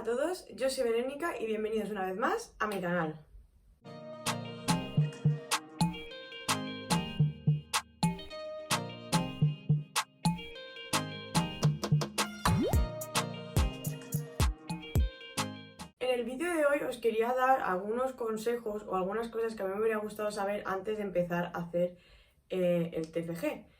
a todos, yo soy Verónica y bienvenidos una vez más a mi canal. En el vídeo de hoy os quería dar algunos consejos o algunas cosas que a mí me hubiera gustado saber antes de empezar a hacer el TFG.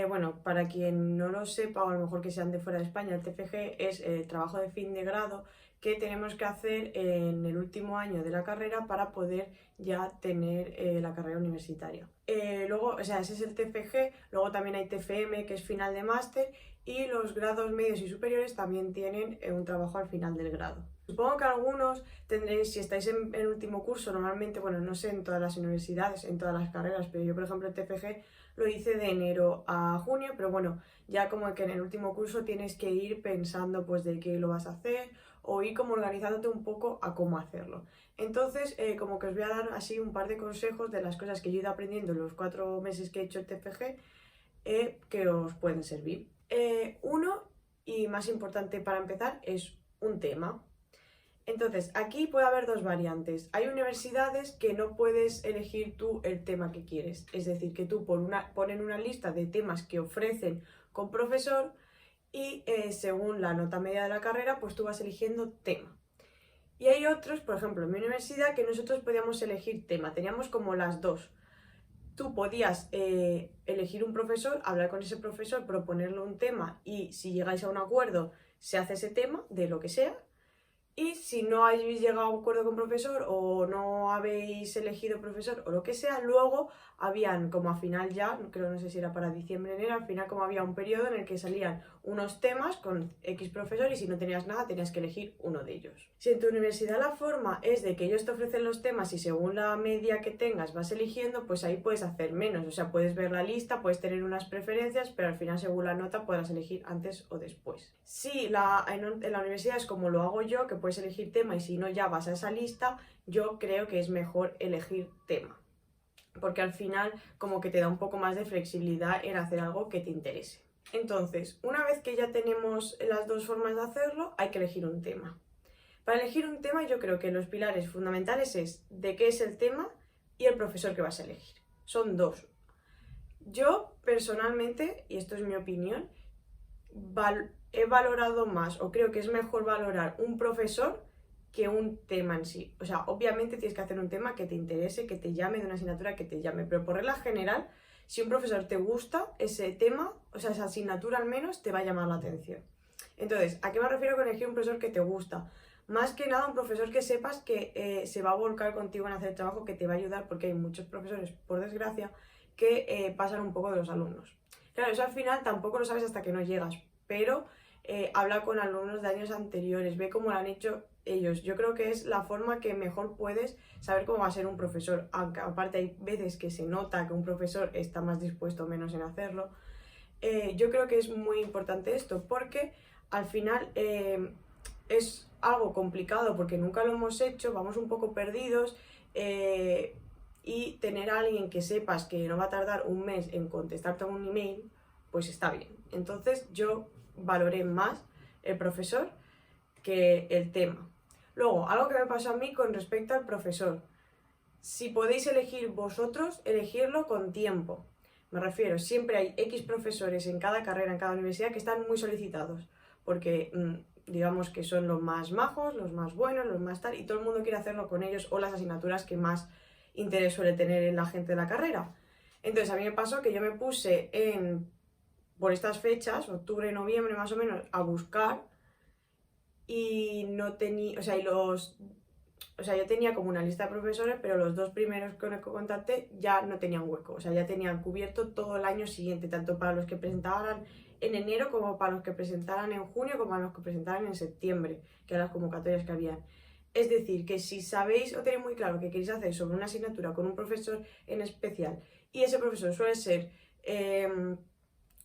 Bueno, para quien no lo sepa o a lo mejor que sean de fuera de España, el TFG es el trabajo de fin de grado que tenemos que hacer en el último año de la carrera para poder ya tener la carrera universitaria. Luego, o sea, ese es el TFG, luego también hay TFM, que es final de máster, y los grados medios y superiores también tienen un trabajo al final del grado. Supongo que algunos tendréis, si estáis en el último curso, normalmente, bueno, no sé en todas las universidades, en todas las carreras, pero yo, por ejemplo, el TFG lo hice de enero a junio, pero bueno, ya como que en el último curso tienes que ir pensando pues de qué lo vas a hacer o ir como organizándote un poco a cómo hacerlo. Entonces, como que os voy a dar así un par de consejos de las cosas que yo he ido aprendiendo en los 4 meses que he hecho el TFG que os pueden servir. Uno, y más importante para empezar, es un tema. Entonces, aquí puede haber dos variantes. Hay universidades que no puedes elegir tú el tema que quieres. Es decir, que tú ponen una lista de temas que ofrecen con profesor y según la nota media de la carrera, pues tú vas eligiendo tema. Y hay otros, por ejemplo, en mi universidad, que nosotros podíamos elegir tema. Teníamos como las dos. Tú podías elegir un profesor, hablar con ese profesor, proponerle un tema y si llegáis a un acuerdo, se hace ese tema de lo que sea. Y si no habéis llegado a un acuerdo con profesor o no habéis elegido profesor o lo que sea, luego habían como a final ya, creo no sé si era para diciembre, enero, al final como había un periodo en el que salían unos temas con X profesor y si no tenías nada tenías que elegir uno de ellos. Si en tu universidad la forma es de que ellos te ofrecen los temas y según la media que tengas vas eligiendo, pues ahí puedes hacer menos, o sea, puedes ver la lista, puedes tener unas preferencias, pero al final según la nota podrás elegir antes o después. Si en la universidad es como lo hago yo, que puedes elegir tema y si no ya vas a esa lista, yo creo que es mejor elegir tema. Porque al final como que te da un poco más de flexibilidad en hacer algo que te interese. Entonces, una vez que ya tenemos las dos formas de hacerlo, hay que elegir un tema. Para elegir un tema yo creo que los pilares fundamentales es de qué es el tema y el profesor que vas a elegir. Son dos. Yo personalmente, y esto es mi opinión, he valorado más o creo que es mejor valorar un profesor que un tema en sí. O sea, obviamente tienes que hacer un tema que te interese, que te llame, de una asignatura que te llame, pero por regla general, si un profesor te gusta ese tema, o sea, esa asignatura al menos, te va a llamar la atención. Entonces, ¿a qué me refiero con elegir un profesor que te gusta? Más que nada un profesor que sepas que se va a volcar contigo en hacer el trabajo, que te va a ayudar, porque hay muchos profesores, por desgracia, que pasan un poco de los alumnos. Claro, eso al final tampoco lo sabes hasta que no llegas, pero habla con alumnos de años anteriores, ve cómo lo han hecho ellos. Yo creo que es la forma que mejor puedes saber cómo va a ser un profesor, aunque aparte hay veces que se nota que un profesor está más dispuesto o menos en hacerlo. Yo creo que es muy importante esto porque al final es algo complicado porque nunca lo hemos hecho, vamos un poco perdidos y tener a alguien que sepas que no va a tardar un mes en contestarte un email, pues está bien. Entonces yo valoré más el profesor que el tema. Luego, algo que me pasó a mí con respecto al profesor. Si podéis elegir vosotros, elegirlo con tiempo. Me refiero, siempre hay X profesores en cada carrera, en cada universidad que están muy solicitados, porque digamos que son los más majos, los más buenos, los más tal, y todo el mundo quiere hacerlo con ellos o las asignaturas que más interés suele tener en la gente de la carrera. Entonces a mí me pasó que yo me puse por estas fechas, octubre, noviembre más o menos, a buscar y no tenía, o sea, yo tenía como una lista de profesores, pero los dos primeros con los que contacté ya no tenían hueco, o sea, ya tenían cubierto todo el año siguiente, tanto para los que presentaran en enero como para los que presentaran en junio como para los que presentaran en septiembre, que eran las convocatorias que habían. Es decir, que si sabéis o tenéis muy claro que queréis hacer sobre una asignatura con un profesor en especial y ese profesor suele ser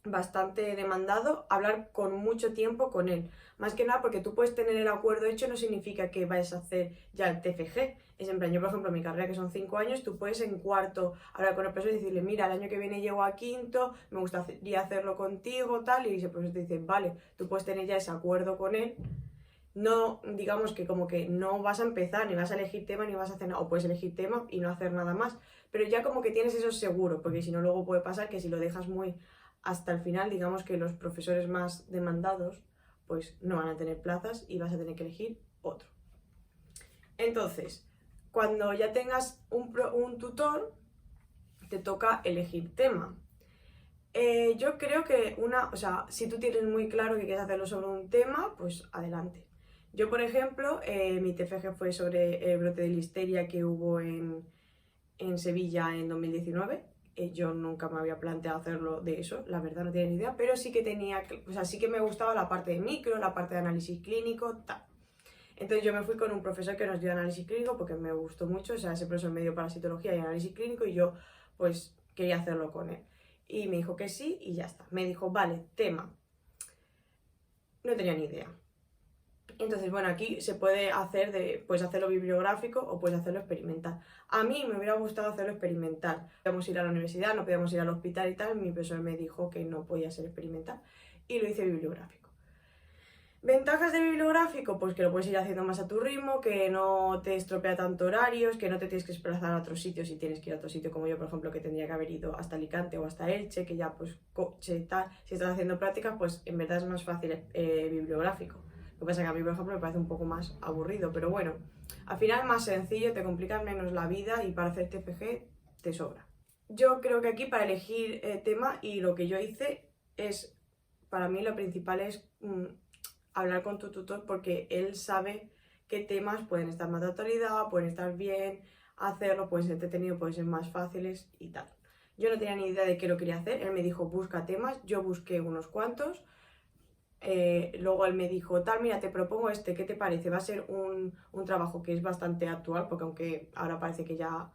bastante demandado, hablar con mucho tiempo con él. Más que nada porque tú puedes tener el acuerdo hecho, no significa que vayas a hacer ya el TFG. Es en plan, yo por ejemplo, mi carrera que son 5 años, tú puedes en cuarto hablar con el profesor y decirle, mira, el año que viene llego a quinto, me gustaría hacerlo contigo, tal, y ese profesor te dice, vale, tú puedes tener ya ese acuerdo con él no, digamos que como que no vas a empezar, ni vas a elegir tema, ni vas a hacer nada, o puedes elegir tema y no hacer nada más, pero ya como que tienes eso seguro, porque si no luego puede pasar que si lo dejas muy hasta el final, digamos que los profesores más demandados pues no van a tener plazas y vas a tener que elegir otro. Entonces, cuando ya tengas un tutor, te toca elegir tema. Yo creo que o sea, si tú tienes muy claro que quieres hacerlo sobre un tema, pues adelante. Yo, por ejemplo, mi TFG fue sobre el brote de listeria que hubo en Sevilla en 2019. Yo nunca me había planteado hacerlo de eso, la verdad no tenía ni idea, pero sí que o sea, sí que me gustaba la parte de micro, la parte de análisis clínico, tal. Entonces yo me fui con un profesor que nos dio análisis clínico porque me gustó mucho, o sea, ese profesor me dio parasitología y análisis clínico y yo pues quería hacerlo con él. Y me dijo que sí y ya está. Me dijo, vale, tema. No tenía ni idea. Entonces, bueno, aquí se puede puedes hacerlo bibliográfico o puedes hacerlo experimental. A mí me hubiera gustado hacerlo experimental. Podíamos ir a la universidad, no podíamos ir al hospital y tal. Mi profesor me dijo que no podía ser experimental y lo hice bibliográfico. ¿Ventajas de bibliográfico? Pues que lo puedes ir haciendo más a tu ritmo, que no te estropea tanto horarios, que no te tienes que desplazar a otros sitios si tienes que ir a otro sitio, como yo, por ejemplo, que tendría que haber ido hasta Alicante o hasta Elche, que ya pues coche y tal. Si estás haciendo prácticas, pues en verdad es más fácil bibliográfico. Lo que pasa es que a mí, por ejemplo, me parece un poco más aburrido, pero bueno, al final es más sencillo, te complicas menos la vida y para hacer TFG te sobra. Yo creo que aquí para elegir tema y lo que yo hice es, para mí lo principal es hablar con tu tutor porque él sabe qué temas pueden estar más de actualidad, pueden estar bien, hacerlo, pueden ser entretenidos, pueden ser más fáciles y tal. Yo no tenía ni idea de qué lo quería hacer, él me dijo busca temas, yo busqué unos cuantos, luego él me dijo tal, mira, te propongo este, ¿qué te parece? Va a ser un trabajo que es bastante actual, porque aunque ahora parece que ya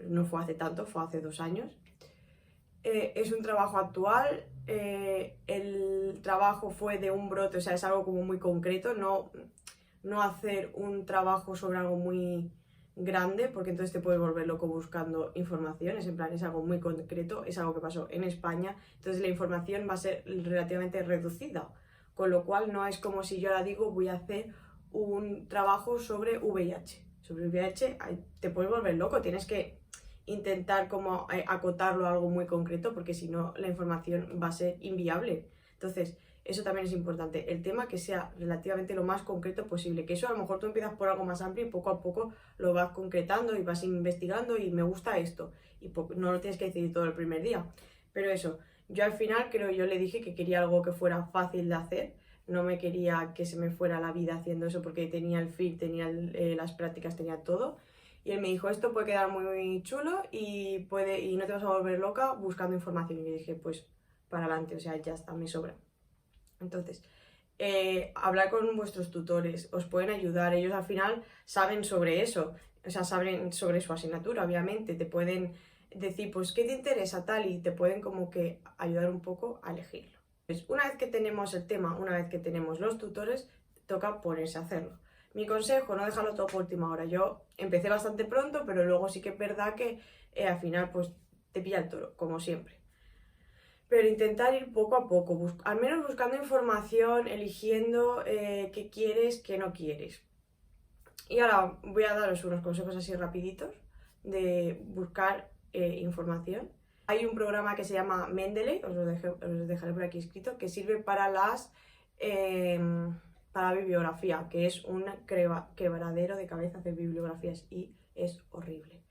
no fue hace tanto, fue hace 2 años. Es un trabajo actual, el trabajo fue de un brote, o sea, es algo como muy concreto, no hacer un trabajo sobre algo muy grande, porque entonces te puedes volver loco buscando información, en plan, es algo muy concreto, es algo que pasó en España, entonces la información va a ser relativamente reducida, con lo cual no es como si yo ahora digo voy a hacer un trabajo sobre VIH. Sobre VIH te puedes volver loco, tienes que intentar como acotarlo a algo muy concreto porque si no la información va a ser inviable. Entonces, eso también es importante. El tema que sea relativamente lo más concreto posible. Que eso a lo mejor tú empiezas por algo más amplio y poco a poco lo vas concretando y vas investigando y me gusta esto. Y no lo tienes que decidir todo el primer día. Pero eso, yo al final yo le dije que quería algo que fuera fácil de hacer. No me quería que se me fuera la vida haciendo eso porque tenía el feed, tenía las prácticas, tenía todo. Y él me dijo, esto puede quedar muy chulo y no te vas a volver loca buscando información. Y yo dije, pues para adelante, o sea, ya está, me sobra. Entonces, hablar con vuestros tutores, os pueden ayudar, ellos al final saben sobre eso, o sea, saben sobre su asignatura, obviamente, te pueden decir, pues, ¿qué te interesa tal? Y te pueden como que ayudar un poco a elegirlo. Pues una vez que tenemos el tema, una vez que tenemos los tutores, toca ponerse a hacerlo. Mi consejo, no dejarlo todo por última hora. Yo empecé bastante pronto, pero luego sí que es verdad que al final pues te pilla el toro, como siempre. Pero intentar ir poco a poco, al menos buscando información, eligiendo qué quieres, qué no quieres. Y ahora voy a daros unos consejos así rapiditos de buscar información. Hay un programa que se llama Mendeley, os dejaré por aquí escrito, que sirve para para la bibliografía, que es un quebradero de cabeza hacer bibliografías y es horrible.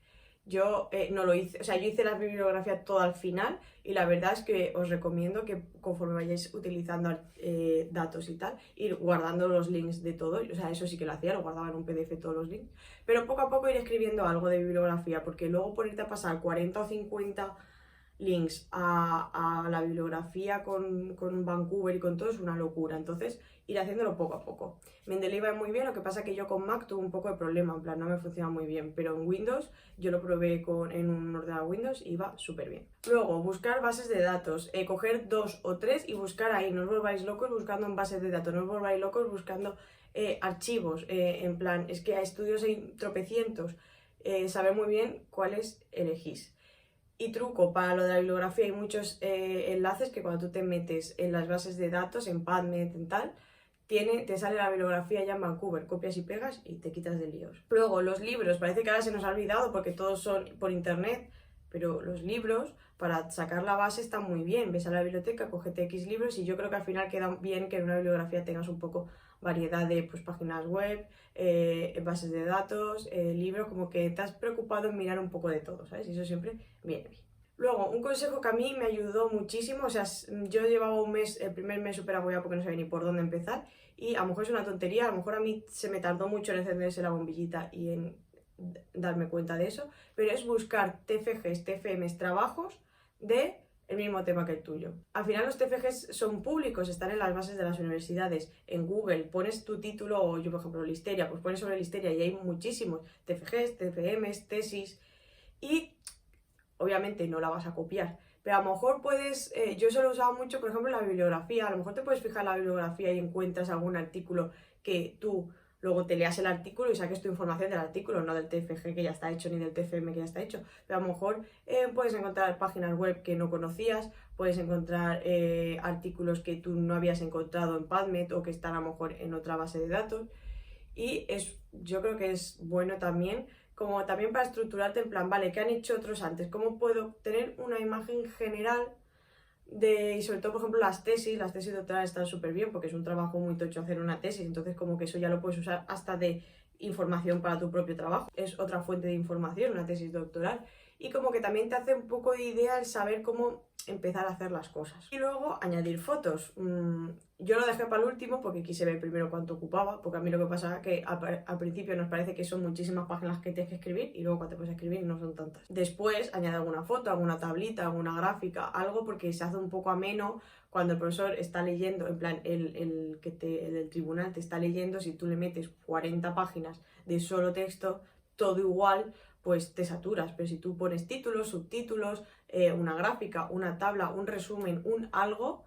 Yo no lo hice, o sea, yo hice la bibliografía toda al final y la verdad es que os recomiendo que conforme vayáis utilizando datos y tal, ir guardando los links de todo, o sea, eso sí que lo hacía, lo guardaba en un PDF todos los links, pero poco a poco ir escribiendo algo de bibliografía, porque luego ponerte a pasar 40 o 50 links a la bibliografía con Vancouver y con todo es una locura, entonces ir haciéndolo poco a poco. Mendeley va muy bien, lo que pasa que yo con Mac tuve un poco de problema, en plan no me funciona muy bien, pero en Windows yo lo probé en un ordenador Windows y va súper bien. Luego, buscar bases de datos, coger 2 o 3 y buscar ahí, no os volváis locos buscando en bases de datos, no os volváis locos buscando archivos, en plan, es que a estudios hay tropecientos, saber muy bien cuáles elegís. Y truco, para lo de la bibliografía hay muchos enlaces que cuando tú te metes en las bases de datos, en PubMed, en tal, te sale la bibliografía ya en Vancouver, copias y pegas y te quitas de líos. Luego, los libros, parece que ahora se nos ha olvidado porque todos son por internet, pero los libros, para sacar la base, están muy bien. Ves a la biblioteca, cógete X libros y yo creo que al final queda bien que en una bibliografía tengas un poco variedad de pues, páginas web, bases de datos, libros, como que te has preocupado en mirar un poco de todo, ¿sabes? Y eso siempre viene bien. Luego, un consejo que a mí me ayudó muchísimo, o sea, yo llevaba un mes, el primer mes súper agobiado porque no sabía ni por dónde empezar y a lo mejor es una tontería, a lo mejor a mí se me tardó mucho en encenderse la bombillita y en darme cuenta de eso, pero es buscar TFGs, TFMs, trabajos de el mismo tema que el tuyo. Al final los TFGs son públicos, están en las bases de las universidades. En Google pones tu título, o yo por ejemplo Listeria, pues pones sobre Listeria y hay muchísimos TFGs, TFMs, tesis y obviamente no la vas a copiar. Pero a lo mejor puedes, yo eso lo he usado mucho, por ejemplo, en la bibliografía. A lo mejor te puedes fijar en la bibliografía y encuentras algún artículo que tú luego te leas el artículo y saques tu información del artículo, no del TFG que ya está hecho ni del TFM que ya está hecho. Pero a lo mejor puedes encontrar páginas web que no conocías, puedes encontrar artículos que tú no habías encontrado en PubMed o que están a lo mejor en otra base de datos. Y yo creo que es bueno también, como también para estructurarte en plan, vale, ¿qué han hecho otros antes? ¿Cómo puedo tener una imagen general y sobre todo, por ejemplo, las tesis doctorales están súper bien porque es un trabajo muy tocho hacer una tesis, entonces como que eso ya lo puedes usar hasta de información para tu propio trabajo. Es otra fuente de información, una tesis doctoral. Y como que también te hace un poco de idea el saber cómo empezar a hacer las cosas. Y luego añadir fotos. Yo lo dejé para el último porque quise ver primero cuánto ocupaba, porque a mí lo que pasa es que al principio nos parece que son muchísimas páginas que tienes que escribir y luego cuando te puedes escribir no son tantas. Después añade alguna foto, alguna tablita, alguna gráfica, algo porque se hace un poco ameno cuando el profesor está leyendo, en plan el del tribunal te está leyendo, si tú le metes 40 páginas de solo texto, todo igual, pues te saturas, pero si tú pones títulos, subtítulos, una gráfica, una tabla, un resumen, un algo,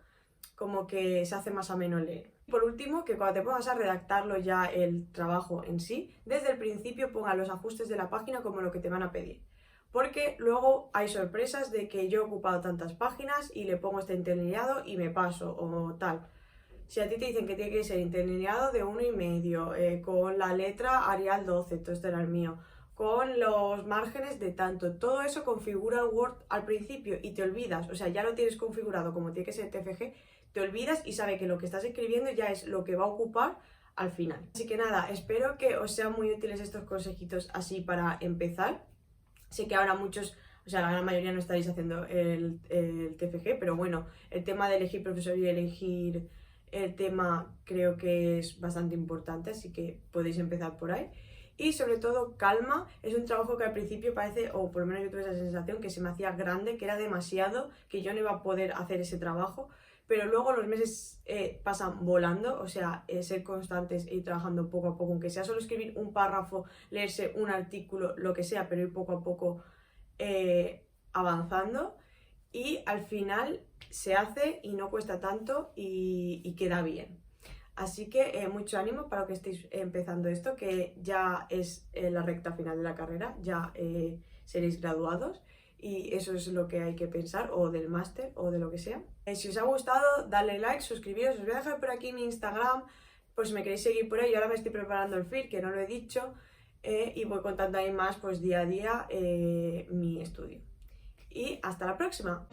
como que se hace más ameno leer. Por último, que cuando te pongas a redactarlo ya el trabajo en sí, desde el principio ponga los ajustes de la página como lo que te van a pedir. Porque luego hay sorpresas de que yo he ocupado tantas páginas y le pongo este interlineado y me paso o tal. Si a ti te dicen que tiene que ser interlineado de 1,5, con la letra Arial 12, todo esto era el mío, con los márgenes de tanto, todo eso configura el Word al principio y te olvidas, o sea, ya lo tienes configurado como tiene que ser TFG, te olvidas y sabe que lo que estás escribiendo ya es lo que va a ocupar al final. Así que nada, espero que os sean muy útiles estos consejitos así para empezar. Sé que ahora muchos, o sea, la gran mayoría no estaréis haciendo el TFG, pero bueno, el tema de elegir profesor y elegir el tema creo que es bastante importante, así que podéis empezar por ahí. Y sobre todo, calma, es un trabajo que al principio parece, o por lo menos yo tuve esa sensación, que se me hacía grande, que era demasiado, que yo no iba a poder hacer ese trabajo, pero luego los meses pasan volando, o sea, ser constantes e ir trabajando poco a poco, aunque sea solo escribir un párrafo, leerse un artículo, lo que sea, pero ir poco a poco avanzando y al final se hace y no cuesta tanto y queda bien. Así que mucho ánimo para que estéis empezando esto, que ya es la recta final de la carrera, ya seréis graduados y eso es lo que hay que pensar, o del máster o de lo que sea. Si os ha gustado, dadle like, suscribiros, os voy a dejar por aquí mi Instagram, por si me queréis seguir por ahí. Ahora me estoy preparando el feed, que no lo he dicho, y voy contando ahí más pues día a día mi estudio. Y hasta la próxima.